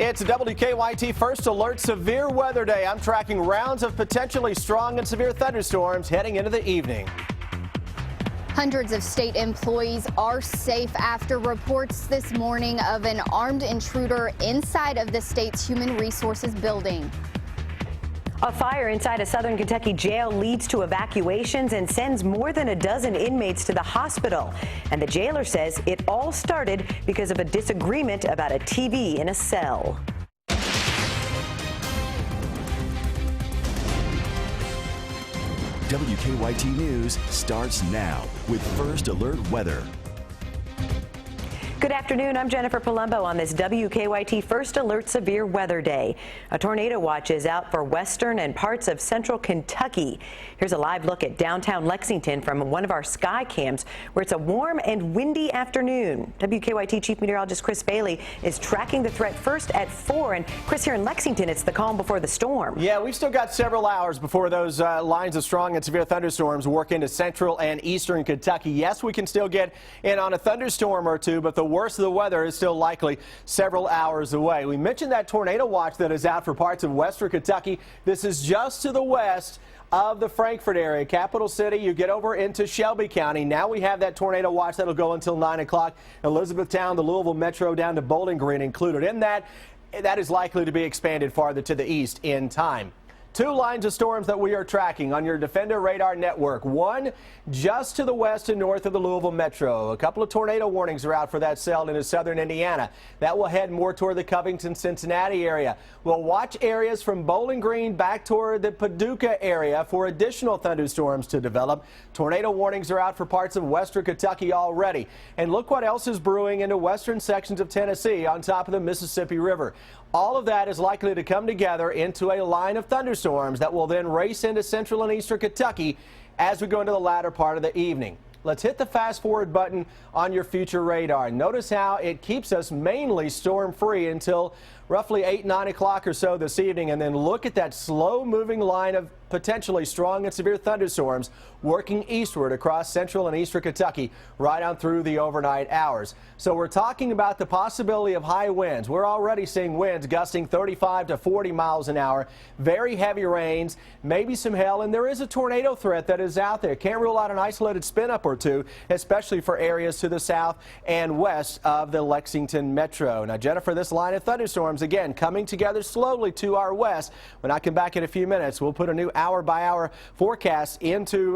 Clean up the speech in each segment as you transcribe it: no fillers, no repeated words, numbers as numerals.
It's a WKYT First Alert Severe Weather Day. I'm tracking rounds of potentially strong and severe thunderstorms heading into the evening. Hundreds of state employees are safe after reports this morning of an armed intruder inside of the state's Human Resources building. A fire inside a Southern Kentucky jail leads to evacuations and sends more than a dozen inmates to the hospital. And the jailer says it all started because of a disagreement about a TV in a cell. WKYT News starts now with First Alert Weather. Good afternoon. I'm Jennifer Palumbo on this WKYT First Alert Severe Weather Day. A tornado watch is out for western and parts of central Kentucky. Here's a live look at downtown Lexington from one of our sky cams where it's a warm and windy afternoon. WKYT Chief Meteorologist Chris Bailey is tracking the threat first at 4. And Chris, here in Lexington, it's the calm before the storm. Yeah, we've still got several hours before those lines of strong and severe thunderstorms work into central and eastern Kentucky. Yes, we can still get in on a thunderstorm or two, but the worst of the weather is still likely several hours away. We mentioned that tornado watch that is out for parts of western Kentucky. This is just to the west of the Frankfort area, capital city. You get over into Shelby County. Now we have that tornado watch that'll go until 9 o'clock. Elizabethtown, the Louisville Metro down to Bowling Green included in that. That is likely to be expanded farther to the east in time. Two lines of storms that we are tracking on your Defender radar network. One just to the west and north of the Louisville Metro. A couple of tornado warnings are out for that cell into southern Indiana. That will head more toward the Covington, Cincinnati area. We'll watch areas from Bowling Green back toward the Paducah area for additional thunderstorms to develop. Tornado warnings are out for parts of western Kentucky already. And look what else is brewing into western sections of Tennessee on top of the Mississippi River. All of that is likely to come together into a line of thunderstorms that will then race into central and eastern Kentucky as we go into the latter part of the evening. Let's hit the fast forward button on your future radar. Notice how it keeps us mainly storm free until roughly 8, 9 o'clock or so this evening, and then look at that slow moving line of potentially strong and severe thunderstorms working eastward across central and eastern Kentucky right on through the overnight hours. So we're talking about the possibility of high winds. We're already seeing winds gusting 35 to 40 miles an hour, very heavy rains, maybe some hail, and there is a tornado threat that is out there. Can't rule out an isolated spin up or two, especially for areas to the south and west of the Lexington Metro. Now, Jennifer, this line of thunderstorms again coming together slowly to our west. When I come back in a few minutes, we'll put a new hour-by-hour forecast into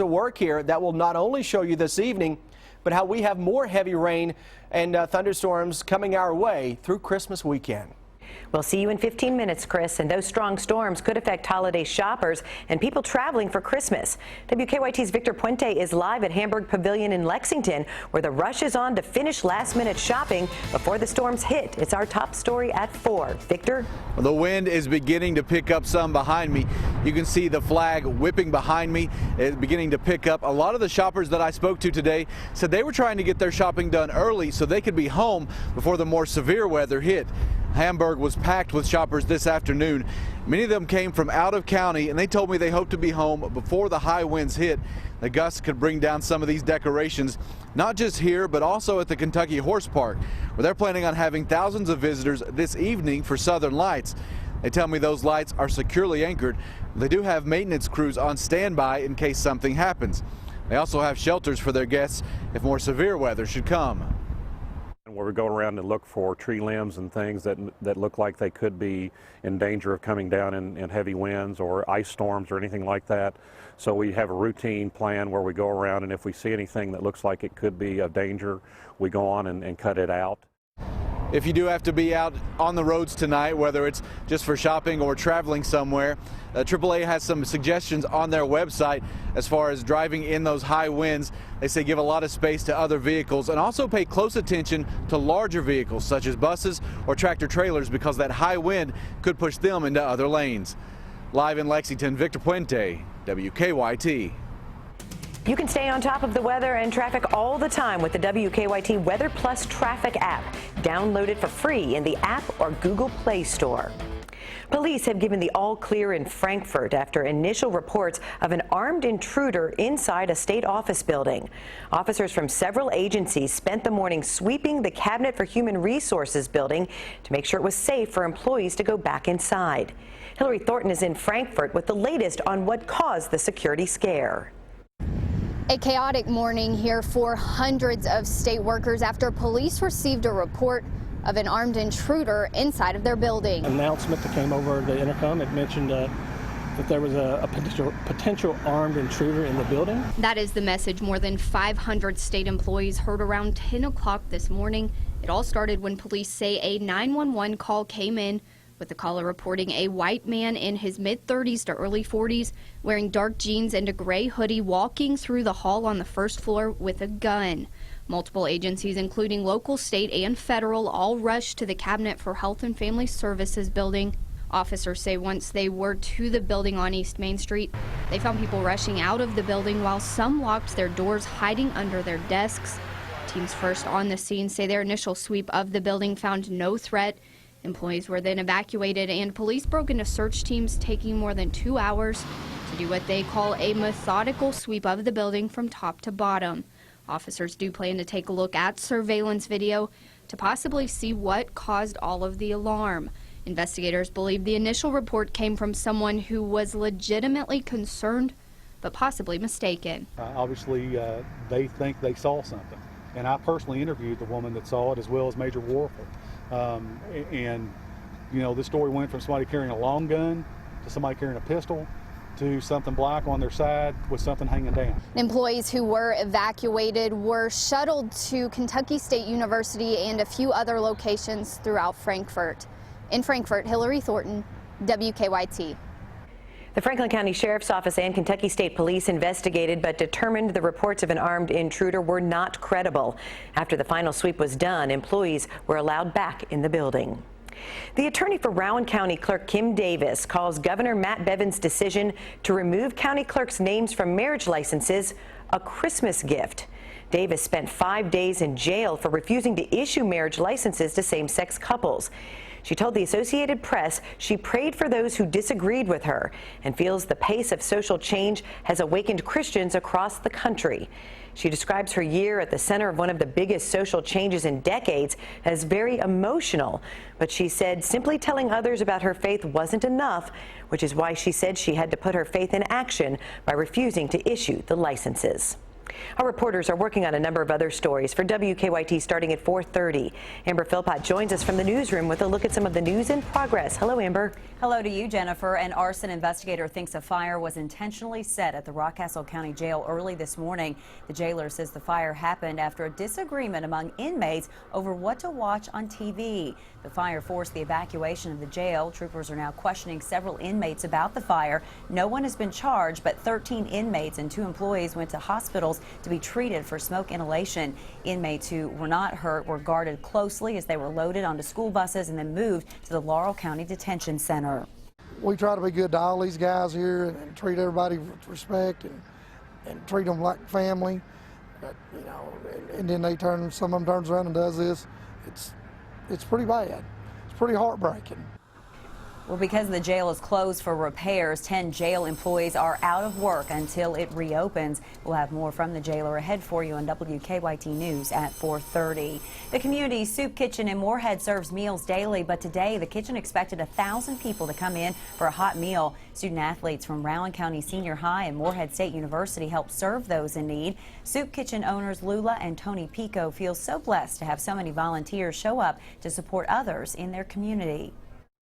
work here that will not only show you this evening, but how we have more heavy rain and thunderstorms coming our way through Christmas weekend. We'll see you in 15 minutes, Chris, and those strong storms could affect holiday shoppers and people traveling for Christmas. WKYT's Victor Puente is live at Hamburg Pavilion in Lexington, where the rush is on to finish last-minute shopping before the storms hit. It's our top story at 4. Victor? The wind is beginning to pick up some behind me. You can see the flag whipping behind me. It's beginning to pick up. A lot of the shoppers that I spoke to today said they were trying to get their shopping done early so they could be home before the more severe weather hit. Hamburg was packed with shoppers this afternoon. Many of them came from out of county, and they told me they hope to be home before the high winds hit. The gusts could bring down some of these decorations, not just here, but also at the Kentucky Horse Park, where they're planning on having thousands of visitors this evening for Southern Lights. They tell me those lights are securely anchored. They do have maintenance crews on standby in case something happens. They also have shelters for their guests if more severe weather should come. Where we go around and look for tree limbs and things that look like they could be in danger of coming down in heavy winds or ice storms or anything like that. So we have a routine plan where we go around, and if we see anything that looks like it could be of danger, we go on and cut it out. If you do have to be out on the roads tonight, whether it's just for shopping or traveling somewhere, AAA has some suggestions on their website as far as driving in those high winds. They say give a lot of space to other vehicles and also pay close attention to larger vehicles such as buses or tractor trailers, because that high wind could push them into other lanes. Live in Lexington, Victor Puente, WKYT. You can stay on top of the weather and traffic all the time with the WKYT Weather Plus Traffic app. Download it for free in the app or Google Play Store. Police have given the all clear in Frankfort after initial reports of an armed intruder inside a state office building. Officers from several agencies spent the morning sweeping the Cabinet for Human Resources building to make sure it was safe for employees to go back inside. Hillary Thornton is in Frankfort with the latest on what caused the security scare. A chaotic morning here for hundreds of state workers after police received a report of an armed intruder inside of their building. An announcement that came over the intercom, it mentioned that there was a potential armed intruder in the building. That is the message more than 500 state employees heard around 10 o'clock this morning. It all started when police say a 911 call came in, with the caller reporting a white man in his mid-30s to early 40s wearing dark jeans and a gray hoodie walking through the hall on the first floor with a gun. Multiple agencies, including local, state, and federal, all rushed to the Cabinet for Health and Family Services building. Officers say once they were to the building on East Main Street, they found people rushing out of the building while some locked their doors, hiding under their desks. Teams first on the scene say their initial sweep of the building found no threat. Employees were then evacuated and police broke into search teams, taking more than 2 hours to do what they call a methodical sweep of the building from top to bottom. Officers do plan to take a look at surveillance video to possibly see what caused all of the alarm. Investigators believe the initial report came from someone who was legitimately concerned, but possibly mistaken. Obviously, they think they saw something. And I personally interviewed the woman that saw it, as well as Major Warfel. And, you know, this story went from somebody carrying a long gun to somebody carrying a pistol to something black on their side with something hanging down. Employees who were evacuated were shuttled to Kentucky State University and a few other locations throughout Frankfort. In Frankfort, Hillary Thornton, WKYT. The Franklin County Sheriff's Office and Kentucky State Police investigated but determined the reports of an armed intruder were not credible. After the final sweep was done, employees were allowed back in the building. The attorney for Rowan County Clerk Kim Davis calls Governor Matt Bevin's decision to remove county clerks' names from marriage licenses a Christmas gift. Davis spent 5 days in jail for refusing to issue marriage licenses to same-sex couples. She told the Associated Press she prayed for those who disagreed with her and feels the pace of social change has awakened Christians across the country. She describes her year at the center of one of the biggest social changes in decades as very emotional, but she said simply telling others about her faith wasn't enough, which is why she said she had to put her faith in action by refusing to issue the licenses. Our reporters are working on a number of other stories for WKYT starting at 4:30. Amber Philpott joins us from the newsroom with a look at some of the news in progress. Hello, Amber. Hello to you, Jennifer. An arson investigator thinks a fire was intentionally set at the Rockcastle County Jail early this morning. The jailer says the fire happened after a disagreement among inmates over what to watch on TV. The fire forced the evacuation of the jail. Troopers are now questioning several inmates about the fire. No one has been charged, but 13 inmates and 2 employees went to hospitals to be treated for smoke inhalation. Inmates who were not hurt were guarded closely as they were loaded onto school buses and then moved to the Laurel County Detention Center. We try to be good to all these guys here and treat everybody with respect and treat them like family. But, you know, and then some of them turns around and does this. It's pretty bad. It's pretty heartbreaking. Well, because the jail is closed for repairs, 10 jail employees are out of work until it reopens. We'll have more from the jailer ahead for you on WKYT News at 4:30. The community soup kitchen in Moorhead serves meals daily, but today the kitchen expected 1,000 people to come in for a hot meal. Student athletes from Rowan County Senior High and Moorhead State University helped serve those in need. Soup kitchen owners Lula and Tony Pico feel so blessed to have so many volunteers show up to support others in their community.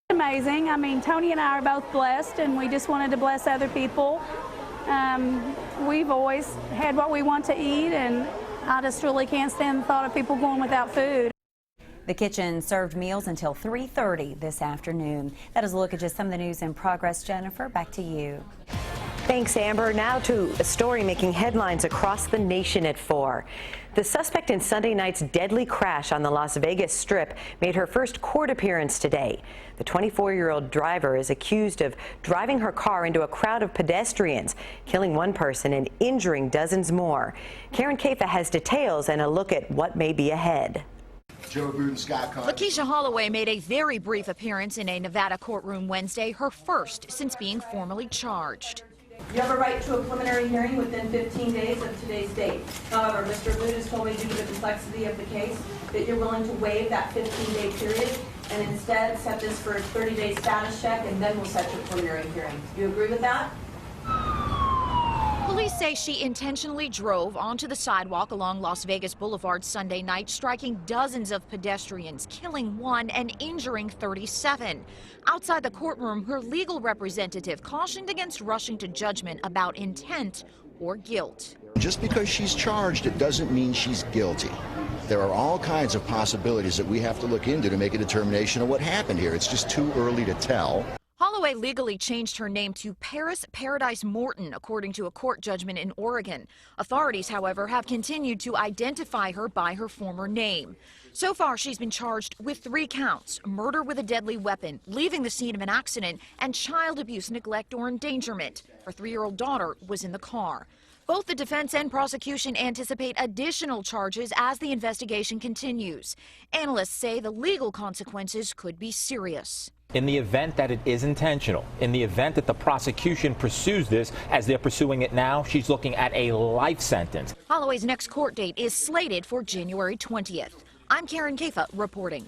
Amazing. I mean, Tony and I are both blessed, and we just wanted to bless other people. We've always had what we want to eat, and I just really can't stand the thought of people going without food. The kitchen served meals until 3:30 this afternoon. That is a look at just some of the news in progress. Jennifer, back to you. Thanks, Amber. Now to a story making headlines across the nation at 4. The suspect in Sunday night's deadly crash on the Las Vegas Strip made her first court appearance today. The 24-year-old driver is accused of driving her car into a crowd of pedestrians, killing one person and injuring dozens more. Karen Kafa has details and a look at what may be ahead. Joe Boone, Scott Conn. Lakeisha Holloway made a very brief appearance in a Nevada courtroom Wednesday, her first since being formally charged. You have a right to a preliminary hearing within 15 days of today's date. However, Mr. Boone has told me due to the complexity of the case that you're willing to waive that 15-day period and instead set this for a 30-day status check, and then we'll set your preliminary hearing. Do you agree with that? Police say she intentionally drove onto the sidewalk along Las Vegas Boulevard Sunday night, striking dozens of pedestrians, killing one and injuring 37. Outside the courtroom, her legal representative cautioned against rushing to judgment about intent or guilt. Just because she's charged, it doesn't mean she's guilty. There are all kinds of possibilities that we have to look into to make a determination of what happened here. It's just too early to tell. Holloway legally changed her name to Paris Paradise Morton, according to a court judgment in Oregon. Authorities, however, have continued to identify her by her former name. So far, she's been charged with 3 counts: murder with a deadly weapon, leaving the scene of an accident, and child abuse, neglect, or endangerment. Her 3-year-old daughter was in the car. Both the defense and prosecution anticipate additional charges as the investigation continues. Analysts say the legal consequences could be serious. In the event that it is intentional, in the event that the prosecution pursues this as they're pursuing it now, she's looking at a life sentence. Holloway's next court date is slated for January 20th. I'm Karen Kafa reporting.